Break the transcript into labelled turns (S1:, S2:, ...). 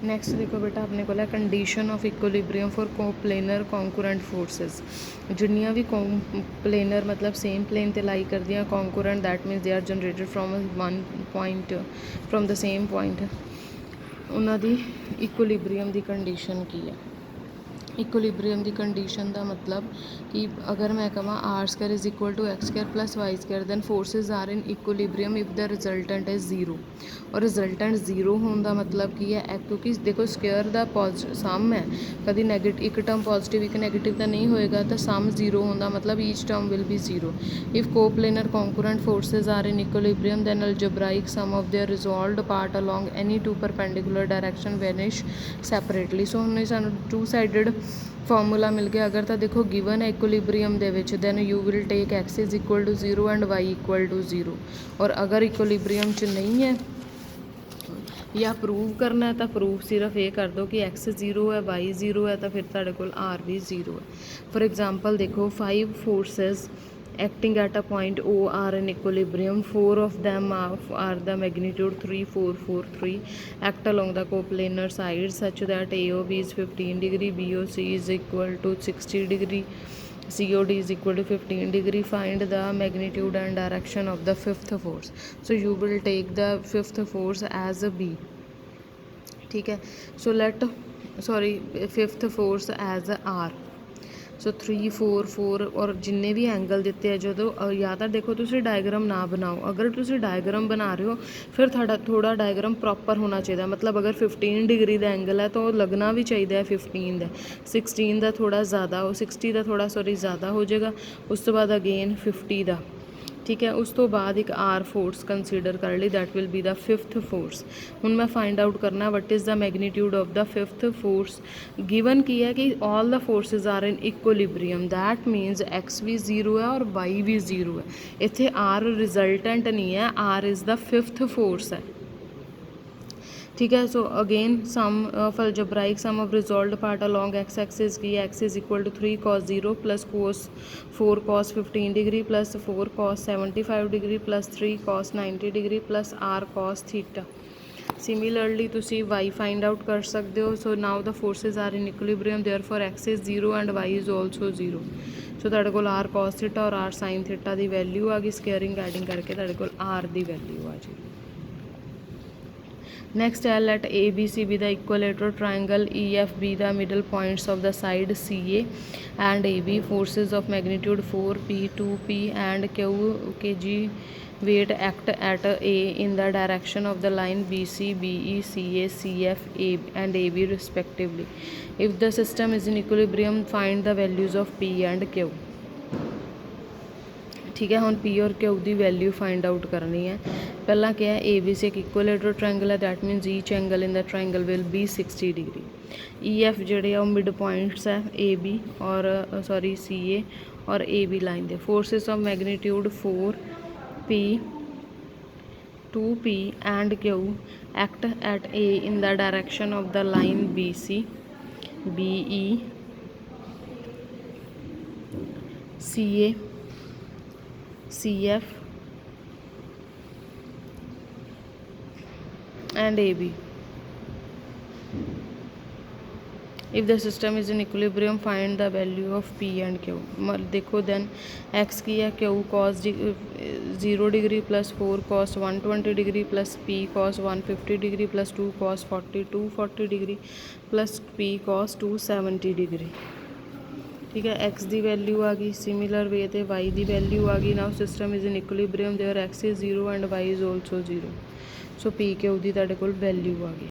S1: Next देखो बेटा अपने को है condition of equilibrium for coplanar concurrent forces. जिन्नियां भी प्लेनर मतलब सेम प्लेन ते लाई कर दियां concurrent that means they are generated from one point from the same point, उन्हां दी इक्विलिब्रियम दी कंडीशन की है। इक्विलिब्रियम की कंडीशन का मतलब कि अगर मैं कह R square is equal to X square plus Y square then forces are in equilibrium if the resultant is zero. और रिजल्टेंट जीरो होने का मतलब की है क्योंकि देखो स्क्वायर का पॉजिटिव सम है, कभी नैगेटिव एक टर्म पॉजिटिव एक नैगेटिव का नहीं होएगा, तो सम जीरो होने का मतलब each term will be zero. If coplanar concurrent forces are in equilibrium then algebraic sum of their resolved part along any two perpendicular direction vanish separately. So हमने सानू टू साइडेड फॉर्मूला मिल गया। अगर तो देखो given है equilibrium they which then you will take X is equal to zero and Y equal to zero. और अगर equilibrium च नहीं है या प्रूव करना है तो प्रूफ सिर्फ ये कर दो कि एक्स जीरो है वाई जीरो है, तो फिर तुहाडे कोल आर भी जीरो है। फॉर एग्जाम्पल देखो 5 forces acting at a point O are in equilibrium. 4 of them are the magnitude 3 4 4 3 act along the coplanar sides such that AOB is 15 degree, BOC is equal to 60 degree, COD is equal to 15 degree. Find the magnitude and direction of the fifth force. So you will take the fifth force as a B. ठीक है, so let fifth force as a R. सो 3 4 4 और जिन्ने भी angle दिते हैं जो या तो देखो तुम डायग्राम ना बनाओ, अगर तुम डायग्राम बना रहे हो फिर थोड़ा डायग्राम प्रॉपर होना चाहिए। मतलब अगर 15 डिग्री का एंगल है तो लगना भी चाहिए 15 का, 16 का थोड़ा ज़्यादा 60 का थोड़ा ज़्यादा हो जाएगा, उस तो बाद अगेन 50 का। ठीक है, उस तो बाद एक आर फोर्स कंसीडर कर ली that will be the fifth force. हुण मैं फाइंड आउट करना what is the magnitude of the fifth force. Given की है कि all the forces are in equilibrium, that means X भी जीरो है और वाई भी जीरो है। इत्थे आर रिजल्टेंट नहीं है, R is the fifth force है। ठीक है, so again sum of algebraic sum of resolved part along X axis की X is equal to 3 cos 0 plus cos 4 cos 15 degree plus 4 cos 75 degree plus 3 cos 90 degree plus R cos theta. Similarly तुसी Y find out कर सकते हो। So now the forces are in equilibrium therefore X is zero and Y is also zero. So तुहाडे कोल R cos theta और R sin theta की value आ गई, स्केयरिंग एडिंग करके तुहाडे कोल आर की वैल्यू आ जाएगी। Next, let ABC be the equilateral triangle, EF be the middle points of the side CA and AB. Forces of magnitude 4P, 2P and QG weight act at A in the direction of the line BC, BE, CA, CF, A and AB respectively. If the system is in equilibrium, find the values of P and Q. ठीक है, हम P और Q की value find out करनी है। पहला क्या है, ए बी से एक इक्विलेटरल ट्रायंगल है, that means each angle in the triangle will be 60 degree. E F जोड़े मिड पॉइंट्स है ए बी और सी ए और ए बी लाइन दे। Forces of magnitude 4 P 2 P and Q act at A in the direction of the line B C, B E, C A, CF and AB. If the system is in equilibrium, find the value of P and Q. देखो then X की है Q cos 0 degree plus 4 cos 120 degree plus P cos 150 degree plus 2 cos 240 degree plus P cos 270 degree. ठीक है, x की value आ गई, similar way ते Y की वैल्यू आ गई। Now system is in equilibrium there X is zero and Y is also zero. So P Q की तुहाडे कोल वैल्यू आ गई।